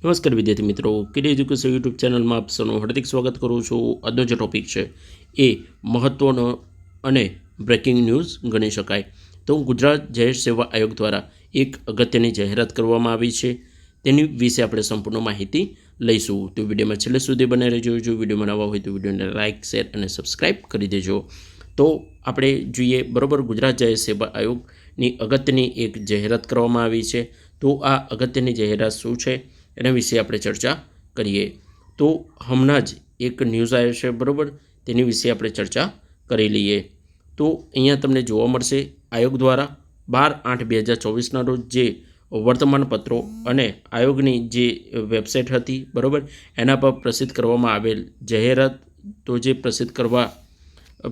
નમસ્કાર વિદ્યાર્થી મિત્રો, કિડી એજ્યુકેશન યુટ્યુબ ચેનલમાં આપ સૌનું હાર્દિક સ્વાગત કરું છું। આજનો જે ટોપિક છે એ મહત્ત્વનો અને બ્રેકિંગ ન્યૂઝ ગણી શકાય। તો ગુજરાત જાહેર સેવા આયોગ દ્વારા એક અગત્યની જાહેરાત કરવામાં આવી છે, તેની વિશે આપણે સંપૂર્ણ માહિતી લઈશું। તો વિડીયોમાં છેલ્લે સુધી બને રહેજો। જો વિડીયોમાં નવા હોય તો વિડીયોને લાઇક, શેર અને સબસ્ક્રાઈબ કરી દેજો। તો આપણે જોઈએ બરાબર, ગુજરાત જાહેર સેવા આયોગની અગત્યની એક જાહેરાત કરવામાં આવી છે। તો આ અગત્યની જાહેરાત શું છે એના વિશે આપણે ચર્ચા કરીએ। તો હમણાં જ એક ન્યૂઝ આવ્યો છે બરાબર, તેની વિશે આપણે ચર્ચા કરી લઈએ। તો અહીંયા તમને જોવા મળશે આયોગ દ્વારા 12/8/2024ના રોજ જે વર્તમાનપત્રો અને આયોગની જે વેબસાઇટ હતી બરાબર, એના પર પ્રસિદ્ધ કરવામાં આવેલ જાહેરાત, તો જે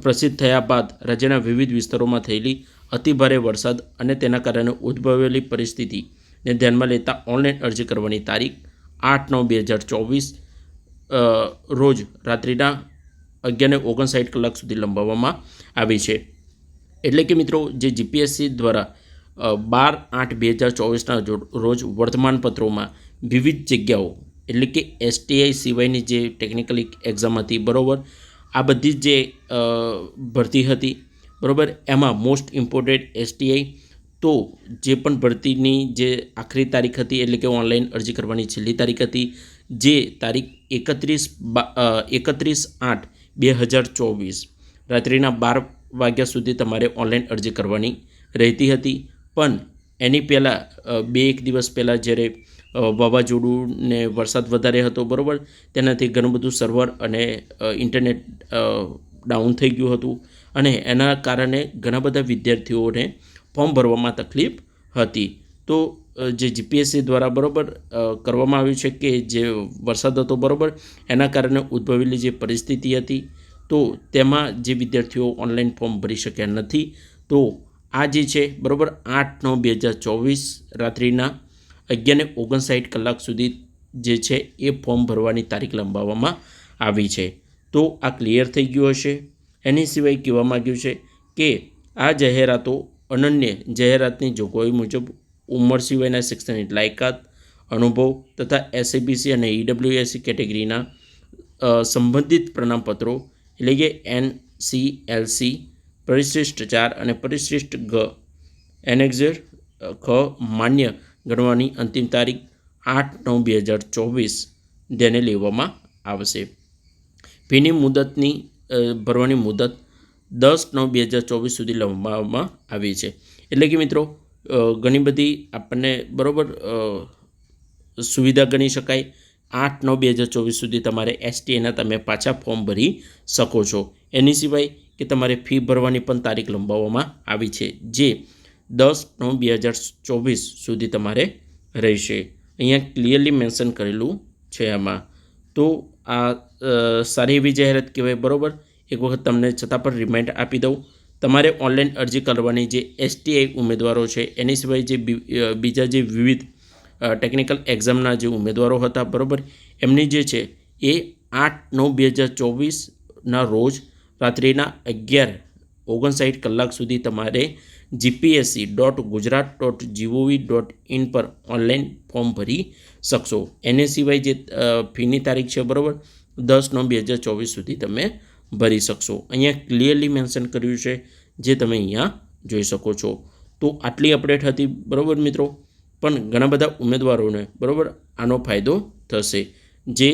પ્રસિદ્ધ થયા બાદ રાજ્યના વિવિધ વિસ્તારોમાં થયેલી અતિભારે વરસાદ અને તેના કારણે ઉદ્ભવેલી પરિસ્થિતિને ધ્યાનમાં લેતા ઓનલાઈન અરજી કરવાની તારીખ 8/9/2024 રોજ રાત્રિના 11:59 કલાક સુધી લંબાવવામાં આવી છે। એટલે કે મિત્રો, જે જીપીએસસી દ્વારા 12/8/2024ના રોજ વર્તમાનપત્રોમાં વિવિધ જગ્યાઓ એટલે કે એસટીઆઈ સિવાયની જે ટેકનિકલી એક્ઝામ હતી બરાબર, આ બધી જે ભરતી હતી બરાબર, એમાં મોસ્ટ ઇમ્પોર્ટન્ટ એસટીઆઈ, તો જે પણ ભરતીની જે આખરી તારીખ હતી એટલે કે ઓનલાઈન અરજી કરવાની છેલ્લી તારીખ હતી, જે તારીખ 31/8/2024 રાત્રિના 12 વાગ્યા સુધી તમારે ઓનલાઈન અરજી કરવાની રહેતી હતી। પણ એની પહેલાં 2-1 દિવસ પહેલાં જ્યારે વાવાઝોડું ને વરસાદ વધારે હતો બરાબર, તેનાથી ઘણું બધું સર્વર અને ઇન્ટરનેટ ડાઉન થઈ ગયું હતું અને એના કારણે ઘણા બધા વિદ્યાર્થીઓને ફોર્મ ભરવામાં તકલીફ હતી। તો જે જીપીએસસી દ્વારા બરાબર કરવામાં આવ્યું છે કે જે વરસાદ હતો બરાબર, એના કારણે ઉદ્ભવેલી જે પરિસ્થિતિ હતી, તો તેમાં જે વિદ્યાર્થીઓ ઓનલાઈન ફોર્મ ભરી શક્યા નથી, તો આ જે છે બરાબર 8/9/2024 રાત્રિના 11:59 કલાક સુધી જે છે એ ફોર્મ ભરવાની તારીખ લંબાવવામાં આવી છે। તો આ ક્લિયર થઈ ગયું હશે। એની સિવાય કહેવા માગ્યું છે કે આ જાહેરાતો અનન્ય જાહેરાતની જોગવાઈ મુજબ ઉંમર સિવાયના શિક્ષણની લાયકાત, અનુભવ તથા એસએબીસી અને ઈડબ્લ્યુએસસી કેટેગરીના સંબંધિત પ્રમાણપત્રો એટલે કે NCLC પરિશિષ્ટ 4 અને પરિશિષ્ટ G એનેક્ઝર ખ માન્ય ગણવાની અંતિમ તારીખ 8/9/2024 ધ્યાને લેવામાં આવશે। ફીની મુદતની ભરવાની મુદત 10/9/2024 સુધી લંબાવવામાં આવી છે। એટલે કે મિત્રો, ઘણી બધી આપણને બરાબર સુવિધા ગણી શકાય। 8/9/2024 સુધી તમારે એસટીઆઈના તમે પાછા ફોર્મ ભરી શકો છો। એની સિવાય કે તમારે ફી ભરવાની પણ તારીખ લંબાવવામાં આવી છે, જે 10/9/2024 સુધી તમારે રહેશે। અહીંયા ક્લિયરલી મેન્શન કરેલું છે આમાં। તો આ સારી એવી જાહેરાત કહેવાય બરાબર। એક વખત તમને છતાં પણ રિમાઇન્ડ આપી દઉં, તમારે ઓનલાઈન અરજી કરવાની જે એસટીઆઈ ઉમેદવારો છે, એની સિવાય જે બીજા જે વિવિધ ટેકનિકલ એક્ઝામના જે ઉમેદવારો હતા બરાબર, એમની જે છે એ 8/9/2024ના રોજ રાત્રિના 11:59 કલાક સુધી તમારે gpsc.gujarat.gov.in પર ઓનલાઈન ફોર્મ ભરી શકશો। એને સિવાય જે ફીની તારીખ છે બરાબર, 10/9/2024 સુધી તમે ભરી શકશો। અહીંયા ક્લિયરલી મેન્શન કર્યું છે, જે તમે અહીંયા જોઈ શકો છો। તો આટલી અપડેટ હતી બરાબર મિત્રો, પણ ઘણા બધા ઉમેદવારોને બરાબર આનો ફાયદો થશે, જે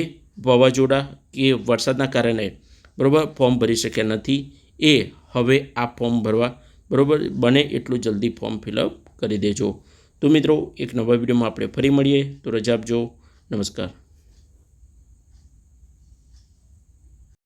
વાવાઝોડા કે વરસાદના કારણે બરાબર ફોર્મ ભરી શક્યા નથી, એ હવે આ ફોર્મ ભરવા બરાબર બને એટલું જલ્દી ફોર્મ ફિલઅપ કરી દેજો। તો મિત્રો, એક નવા વિડીયોમાં આપણે ફરી મળીએ, તો રજા આપજો। નમસ્કાર।